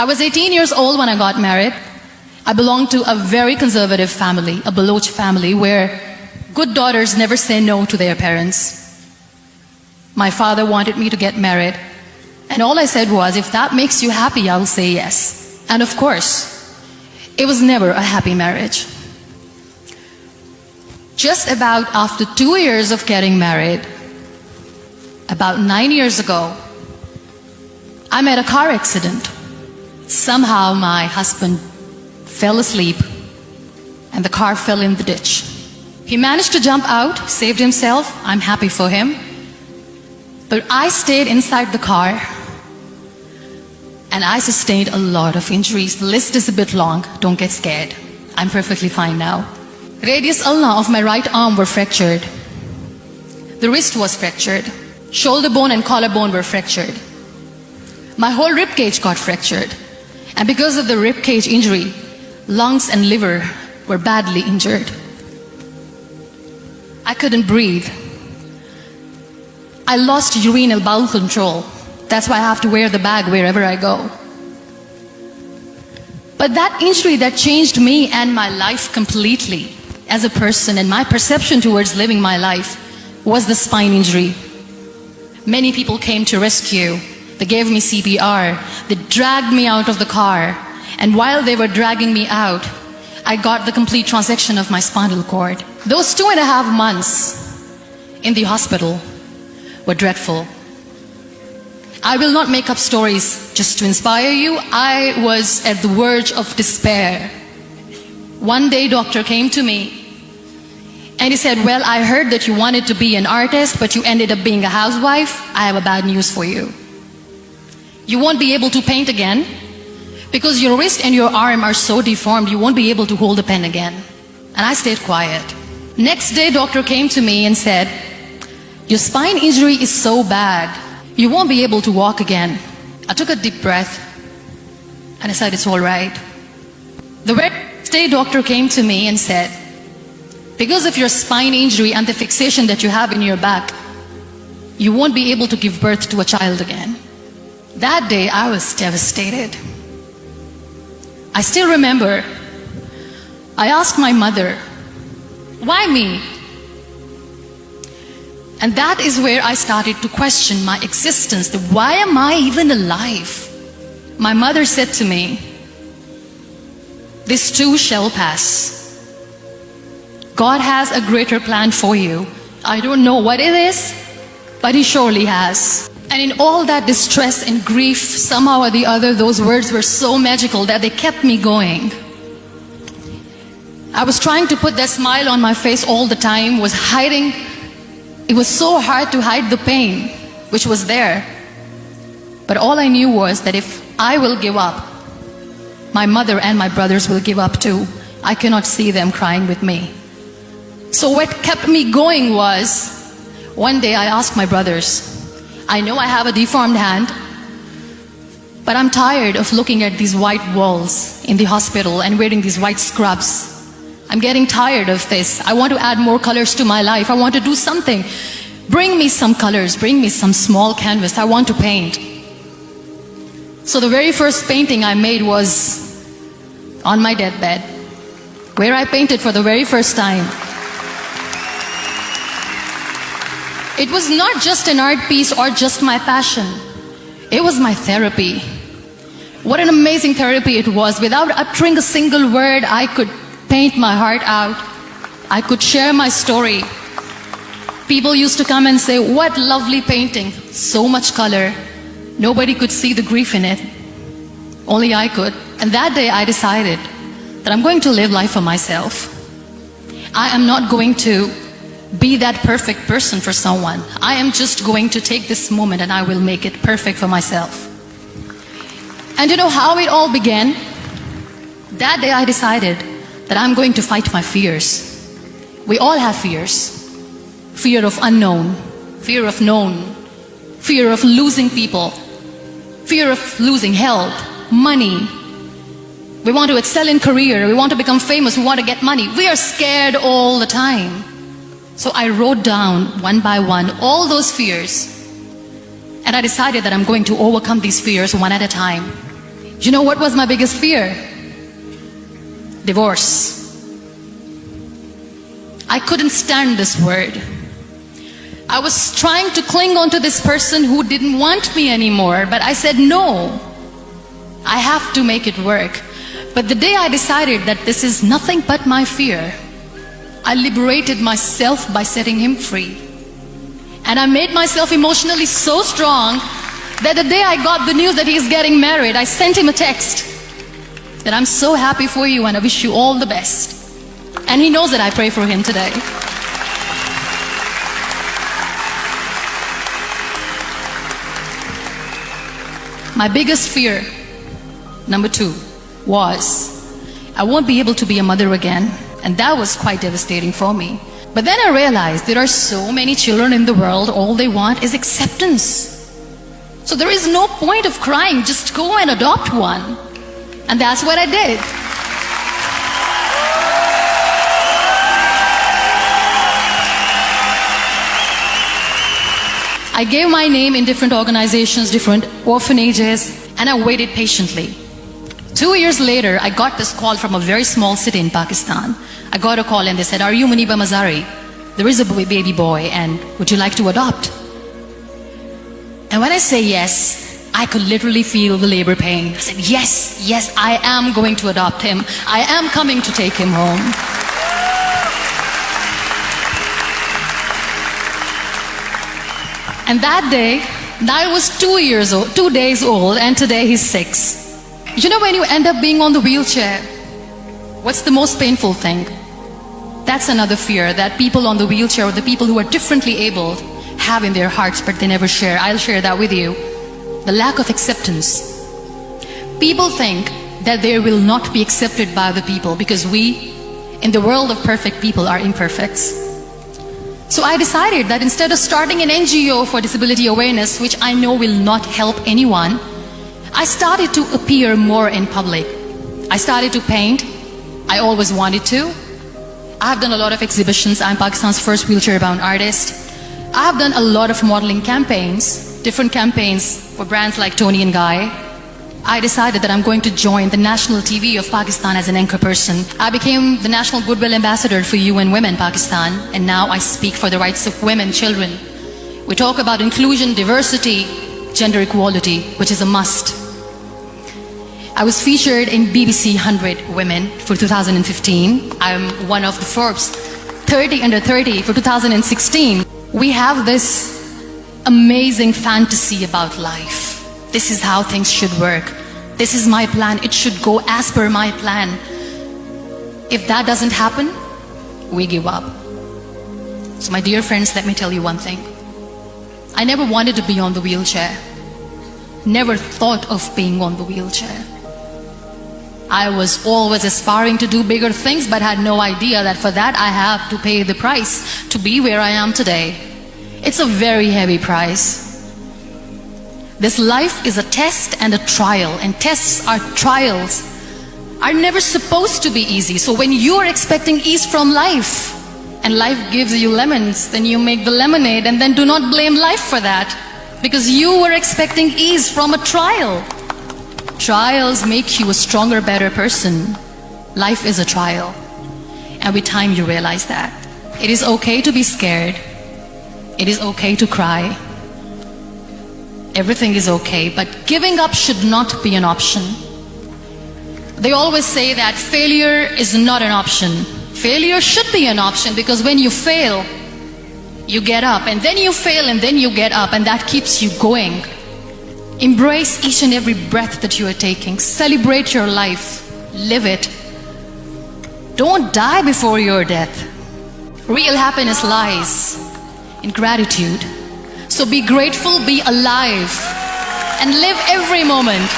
I was 18 years old when I got married. I belonged to a very conservative family, a Baloch family, where good daughters never say no to their parents. My father wanted me to get married, and all I said was, if that makes you happy, I will say yes. And of course, it was never a happy marriage. Just about after 2 years of getting married, about 9 years ago, I met a car accident. Somehow my husband fell asleep and the car fell in the ditch. He managed to jump out, saved himself. I'm happy for him. But I stayed inside the car and I sustained a lot of injuries. The list is a bit long. Don't get scared. I'm perfectly fine now. Radius ulna of my right arm were fractured. The wrist was fractured. Shoulder bone and collarbone were fractured. My whole rib cage got fractured. And because of the rib cage injury, lungs and liver were badly injured. I couldn't breathe. I lost urinal bowel control. That's why I have to wear the bag wherever I go. But that injury that changed me and my life completely as a person and my perception towards living my life was the spine injury. Many people came to rescue. They gave me CPR. They dragged me out of the car. And while they were dragging me out, I got the complete transection of my spinal cord. Those 2.5 months in the hospital were dreadful. I will not make up stories just to inspire you. I was at the verge of despair. One day, doctor came to me and he said, well, I heard that you wanted to be an artist, but you ended up being a housewife. I have a bad news for you. You won't be able to paint again because your wrist and your arm are so deformed, you won't be able to hold a pen again. And I stayed quiet. Next day, doctor came to me and said, your spine injury is so bad, you won't be able to walk again. I took a deep breath and I said, it's all right. The very next day, doctor came to me and said, because of your spine injury and the fixation that you have in your back, you won't be able to give birth to a child again. That day, I was devastated. I still remember, I asked my mother, why me? And that is where I started to question my existence. Why am I even alive? My mother said to me, this too shall pass. God has a greater plan for you. I don't know what it is, but He surely has. And in all that distress and grief, somehow or the other, those words were so magical that they kept me going. I was trying to put that smile on my face all the time, was hiding. It was so hard to hide the pain, which was there. But all I knew was that if I will give up, my mother and my brothers will give up too. I cannot see them crying with me. So what kept me going was, one day I asked my brothers, I know I have a deformed hand, but I'm tired of looking at these white walls in the hospital and wearing these white scrubs. I'm getting tired of this. I want to add more colors to my life. I want to do something. Bring me some colors, bring me some small canvas. I want to paint. So the very first painting I made was on my deathbed, where I painted for the very first time. It was not just an art piece or just my passion. It was my therapy. What an amazing therapy it was. Without uttering a single word, I could paint my heart out. I could share my story. People used to come and say, what lovely painting. So much color. Nobody could see the grief in it. Only I could. And that day I decided that I'm going to live life for myself. I am not going to be that perfect person for someone. I am just going to take this moment and I will make it perfect for myself. And you know how it all began? That day I decided that I'm going to fight my fears. We all have fears. Fear of unknown, fear of known, fear of losing people, fear of losing health, money. We want to excel in career, we want to become famous, we want to get money. We are scared all the time. So I wrote down one by one all those fears, and I decided that I'm going to overcome these fears one at a time. You know what was my biggest fear? Divorce. I couldn't stand this word. I was trying to cling on to this person who didn't want me anymore, but I said no. I have to make it work. But the day I decided that this is nothing but my fear, I liberated myself by setting him free. And I made myself emotionally so strong that the day I got the news that he's getting married, I sent him a text that I'm so happy for you and I wish you all the best. And he knows that I pray for him today. My biggest fear, number 2, was I won't be able to be a mother again. And that was quite devastating for me. But then I realized there are so many children in the world, all they want is acceptance. So there is no point of crying, just go and adopt one. And that's what I did. I gave my name in different organizations, different orphanages, and I waited patiently. 2 years later, I got this call from a very small city in Pakistan. I got a call and they said, "Are you Muniba Mazari? There is a baby boy and would you like to adopt?" And when I say yes, I could literally feel the labor pain. I said, yes, I am going to adopt him. I am coming to take him home. And that day, I was 2 days old, and today he's 6. You know, when you end up being on the wheelchair, what's the most painful thing? That's another fear that people on the wheelchair or the people who are differently abled have in their hearts, but they never share. I'll share that with you. The lack of acceptance. People think that they will not be accepted by the people because we, in the world of perfect people, are imperfects. So I decided that instead of starting an NGO for disability awareness, which I know will not help anyone, I started to appear more in public. I started to paint. I always wanted to. I've done a lot of exhibitions. I'm Pakistan's first wheelchair-bound artist. I've done a lot of modeling campaigns, different campaigns for brands like Tony and Guy. I decided that I'm going to join the national TV of Pakistan as an anchor person. I became the National Goodwill Ambassador for UN Women Pakistan, and now I speak for the rights of women, children. We talk about inclusion, diversity, gender equality, which is a must. I was featured in BBC 100 Women for 2015. I'm one of the Forbes 30 under 30 for 2016. We have this amazing fantasy about life. This is how things should work. This is my plan. It should go as per my plan. If that doesn't happen, we give up. So my dear friends, let me tell you one thing. I never wanted to be on the wheelchair. Never thought of being on the wheelchair. I was always aspiring to do bigger things, but had no idea that for that I have to pay the price to be where I am today. It's a very heavy price. This life is a test and a trial, and tests or trials are never supposed to be easy. So when you're expecting ease from life, and life gives you lemons, then you make the lemonade, and then do not blame life for that, because you were expecting ease from a trial. Trials make you a stronger, better person. Life is a trial, and with time you realize that. It is okay to be scared. It is okay to cry. Everything is okay, but giving up should not be an option. They always say that failure is not an option. Failure should be an option, because when you fail, you get up, and then you fail, and then you get up, and that keeps you going. Embrace each and every breath that you are taking. Celebrate your life. Live it. Don't die before your death. Real happiness lies in gratitude. So be grateful, be alive, and live every moment.